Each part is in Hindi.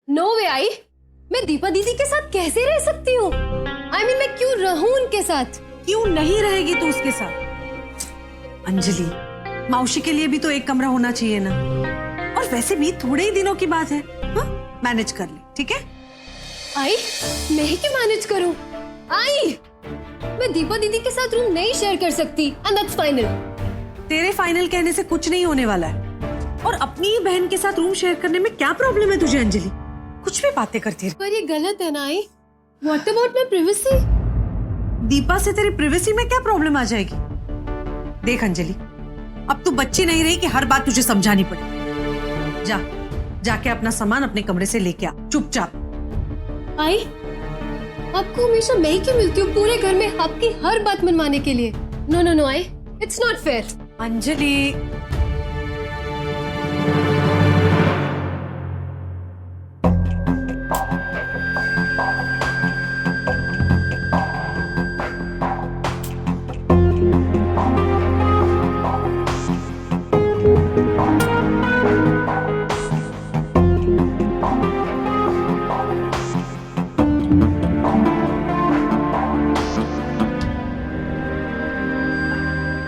नो वे आई, मैं दीपा दीदी के साथ कैसे रह सकती हूँ? मैं क्यों रहूं उनके साथ? क्यों नहीं रहेगी तू उसके साथ? अंजलि, मौसी के लिए भी तो एक कमरा होना चाहिए ना। और वैसे भी थोड़े ही दिनों की बात है, हाँ? मैनेज कर ले, ठीक है? आई, मैं ही क्यों मैनेज करूं? आई, मैं दीपा दीदी के साथ रूम नहीं शेयर कर सकती, एंड दैट्स फाइनल। तेरे फाइनल कहने से कुछ नहीं होने वाला है। और अपनी ही बहन के साथ रूम शेयर करने में क्या प्रॉब्लम है तुझे अंजलि? कुछ भी बातें करती है। पर ये गलत है ना आई। What about my privacy? Deepa से तेरी प्रिवेसी में क्या प्रॉब्लम आ जाएगी? देख अंजलि, अब तू बच्ची नहीं रही कि हर बात तुझे समझानी पड़े। जाके अपना सामान अपने कमरे से लेके आ, चुपचाप। आई, आपको हमेशा मैं ही क्यों मिलती हूँ पूरे घर में आपकी हर बात मनवाने के लिए? No no no I, it's not fair. Anjali,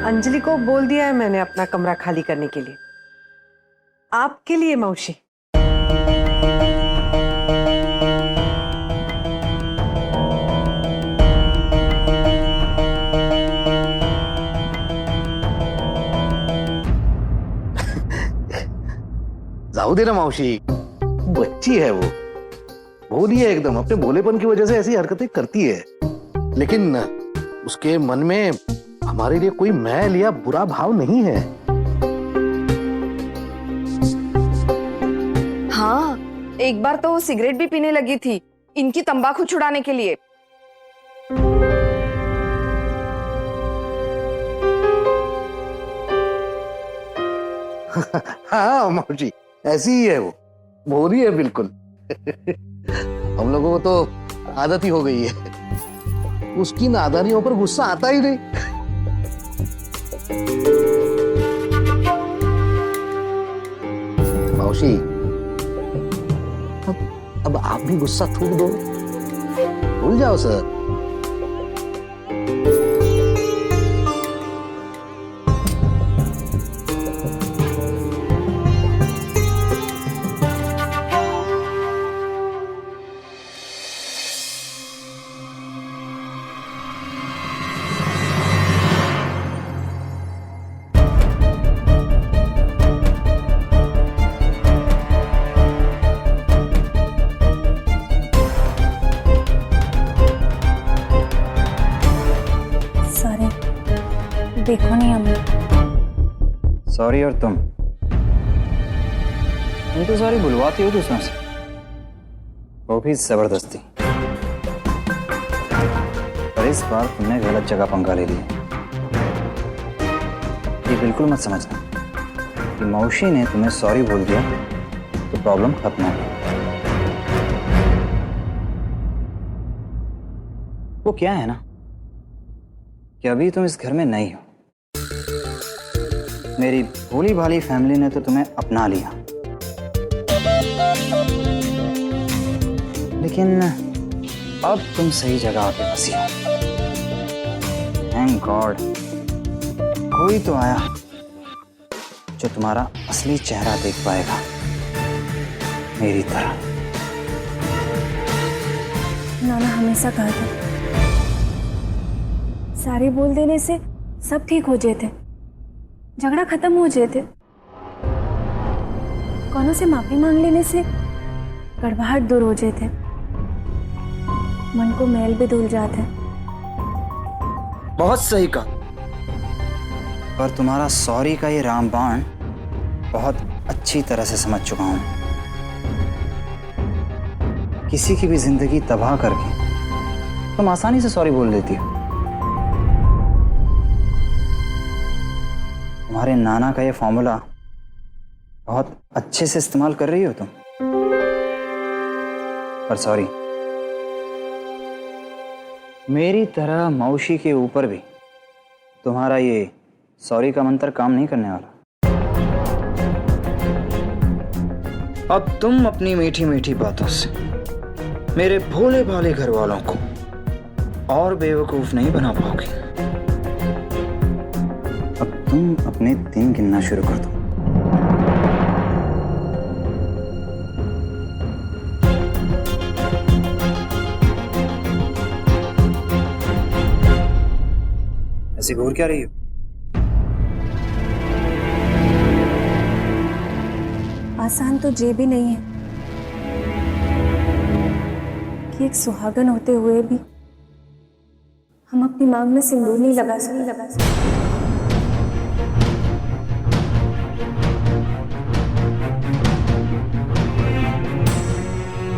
Anjali को बोल दिया है मैंने अपना कमरा खाली करने के लिए। आपके लिए मौसी। जाऊ दे ना मौसी, बच्ची है वो, भोली है एकदम, अपने भोलेपन की वजह से ऐसी हरकतें करती है। लेकिन उसके मन में हमारे लिए कोई मैल या बुरा भाव नहीं है। हाँ, एक बार तो वो सिगरेट भी पीने लगी थी इनकी तंबाकू छुड़ाने के लिए। हाँ मौसी, ऐसी ही है वो, भोली है बिल्कुल। हम लोगों को तो आदत ही हो गई है, उसकी नादानियों पर गुस्सा आता ही नहीं। मौसी, अब आप भी गुस्सा थूक दो, भूल जाओ सर। देखो नहीं हमें। सॉरी और तुम तो सॉरी बुलवाती हो दूसरों से, वो भी जबरदस्ती। पर इस बार तुमने गलत जगह पंगा ले लिया। ये बिल्कुल मत समझना कि मौसी ने तुम्हें सॉरी बोल दिया तो प्रॉब्लम खत्म हो गई। वो क्या है ना कि अभी तुम इस घर में नहीं हो। मेरी भोली भाली फैमिली ने तो तुम्हें अपना लिया, लेकिन अब तुम सही जगह आके फंसी हो। थैंक गॉड, कोई तो आया जो तुम्हारा असली चेहरा देख पाएगा, मेरी तरह। नाना हमेशा कहा था सारे बोल देने से सब ठीक हो जाते, झगड़ा खत्म हो जाते, कौनों से माफी मांग लेने से गड़बड़ाहट दूर हो जाते, मन को मैल भी धुल जाते। बहुत सही कहा। पर तुम्हारा सॉरी का ये रामबाण बहुत अच्छी तरह से समझ चुका हूं। किसी की भी जिंदगी तबाह करके तुम आसानी से सॉरी बोल देती हो। तुम्हारे नाना का ये फॉर्मूला बहुत अच्छे से इस्तेमाल कर रही हो तुम। पर सॉरी, मेरी तरह मौसी के ऊपर भी तुम्हारा ये सॉरी का मंत्र काम नहीं करने वाला। अब तुम अपनी मीठी मीठी बातों से मेरे भोले भाले घर वालों को और बेवकूफ नहीं बना पाओगे। अब तुम अपने दिन गिनना शुरू कर दो। ऐसी घूर क्या रही हो? आसान तो ये भी नहीं है कि एक सुहागन होते हुए भी हम अपनी मांग में सिंदूर नहीं लगा सकते।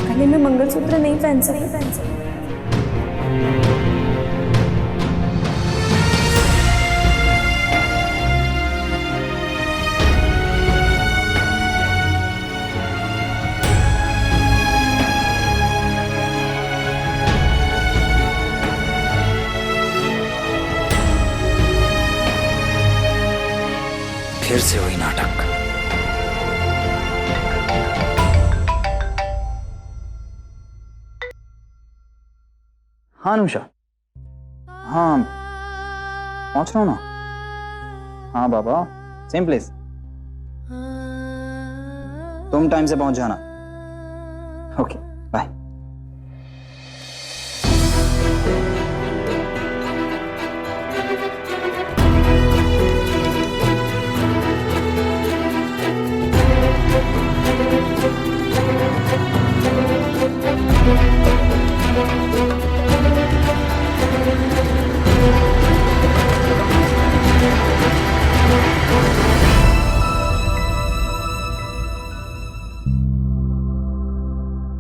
गले में मंगलसूत्र नहीं पहन सकते। फिर से वही नाटक। हाँ अनुषा, हाँ पहुंच रहा हूं ना। हाँ बाबा, सेम प्लेस। तुम टाइम से पहुंच जाना। Okay bye.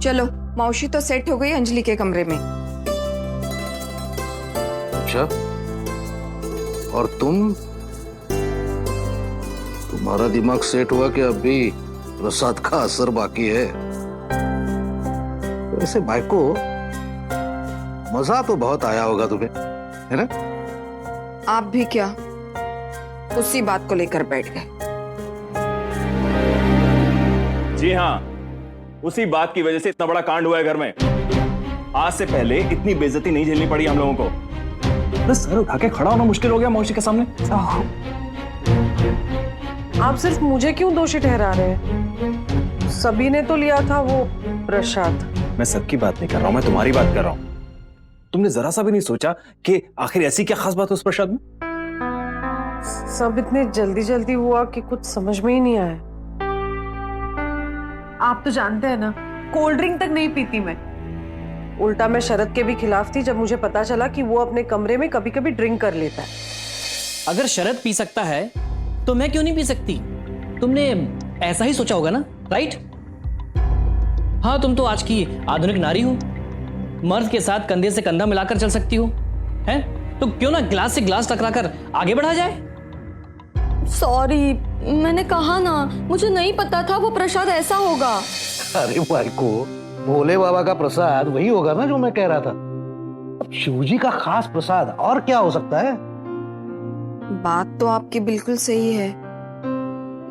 चलो, मौसी तो सेट हो गई अंजलि के कमरे में। अच्छा, और तुम्हारा दिमाग सेट हुआ कि अभी प्रसाद का असर बाकी है? वैसे भाईको मजा तो बहुत आया होगा तुम्हें, है ना? आप भी क्या उसी बात को लेकर बैठ गए? जी हाँ, उसी बात की वजह से इतना बड़ा कांड हुआ है घर में। आज से पहले इतनी बेइज्जती नहीं झेलनी पड़ी हम लोगों को। बस सर उठा के खड़ा होना मुश्किल हो गया मौसी के सामने। आप सिर्फ मुझे क्यों दोषी ठहरा रहे हैं? सभी ने तो लिया था वो प्रसाद। मैं सबकी बात नहीं कर रहा हूं, मैं तुम्हारी बात कर रहा हूं। तुमने जरा सा भी नहीं सोचा कि आखिर ऐसी क्या खास बात है उस प्रसाद में? सब इतने जल्दी जल्दी हुआ कि कुछ समझ में ही नहीं आया। आप तो जानते हैं ना, कोल्ड ड्रिंक तक नहीं पीती मैं। उल्टा मैं शरद के भी खिलाफ थी जब मुझे पता चला कि वो अपने कमरे में कभी कभी ड्रिंक कर लेता है। अगर शरद पी सकता है तो मैं क्यों नहीं पी सकती? तुमने ऐसा ही सोचा होगा ना, राइट? हाँ, तुम तो आज की आधुनिक नारी हो, मर्द के साथ कंधे से कंधा मिलाकर चल सकती हो, हैं? तो क्यों ना ग्लास से ग्लास टकराकर आगे बढ़ा जाए? सॉरी, मैंने कहा ना, मुझे नहीं पता था वो प्रसाद ऐसा होगा। अरे भाईको, भोले बाबा का प्रसाद वही होगा ना जो मैं कह रहा था। अब शिवजी का खास प्रसाद और क्या हो सकता है? बात तो आपकी बिल्कुल सही है,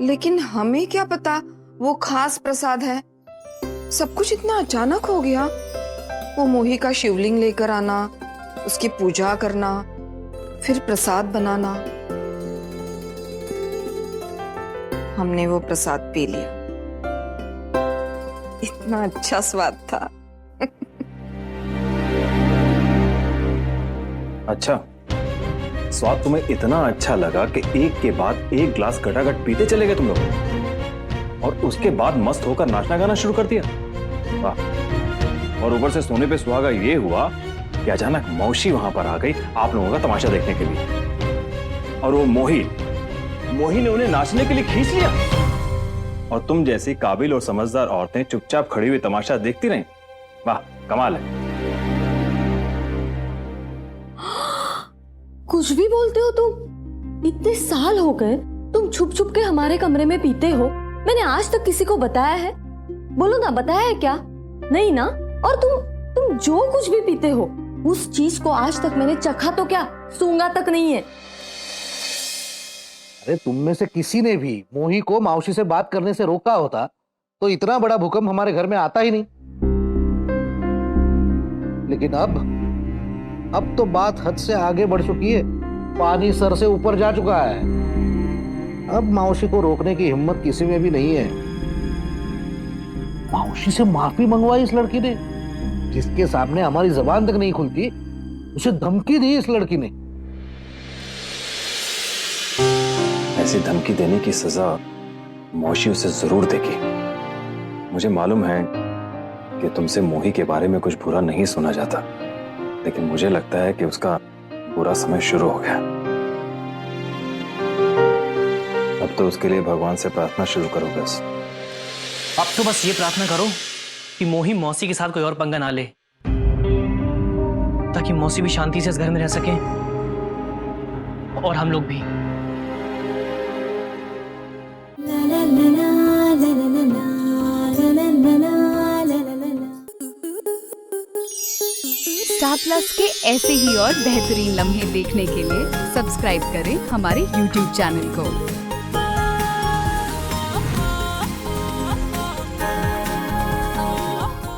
लेकिन हमें क्या पता वो खास प्रसाद है। सब कुछ इतना अचानक हो गया। वो मोही का शिवलिंग लेकर आना, उसकी पूजा करना, फिर प्रसाद बनाना। हमने वो प्रसाद पी लिया। इतना अच्छा स्वाद था। अच्छा, स्वाद तुम्हें इतना अच्छा लगा कि एक के बाद एक ग्लास गटागट पीते चले गए तुम लोग, और उसके बाद मस्त होकर नाचना गाना शुरू कर दिया। वाह! और ऊपर से सोने पे सुहागा ये हुआ कि अचानक मौसी वहां पर आ गई आप लोगों का तमाशा देखने के लिए, और वो मोही ने उन्हें नाचने के लिए खींच लिया, और तुम जैसी काबिल और समझदार औरतें चुपचाप खड़ी हुई तमाशा देखती रहीं। वाह, कमाल है। कुछ भी बोलते हो तुम। इतने साल हो गए तुम छुप छुप के हमारे कमरे में पीते हो। मैंने आज तक किसी को बताया है? बोलो ना, बताया है क्या? नहीं ना। और तुम जो कुछ भी पीते हो उस चीज को आज तक मैंने चखा तो क्या, सूंघा तक नहीं है। अरे तुम में से किसी ने भी मोही को मौसी से बात करने से रोका होता तो इतना बड़ा भूकंप हमारे घर में आता ही नहीं। लेकिन अब तो बात हद से आगे बढ़ चुकी है, पानी सर से ऊपर जा चुका है। अब मौसी को रोकने की हिम्मत किसी में भी नहीं है। मौसी से माफी मंगवाई इस लड़की ने, जिसके सामने हमारी जबान तक नहीं खुलती, उसे धमकी दी इस लड़की ने। ऐसी धमकी देने की सजा मौसी उसे जरूर देगी। मुझे मालूम है कि तुमसे मोही के बारे में कुछ बुरा नहीं सुना जाता, लेकिन मुझे लगता है कि उसका बुरा समय शुरू हो गया। अब तो उसके लिए भगवान से प्रार्थना शुरू करो बस। अब तो बस ये प्रार्थना करो कि मोही मौसी के साथ कोई और पंगा ना ले, ताकि मौसी भी शांति से इस घर में रह सके और हम लोग भी। स्टार प्लस के ऐसे ही और बेहतरीन लम्हे देखने के लिए सब्सक्राइब करें हमारे YouTube चैनल को।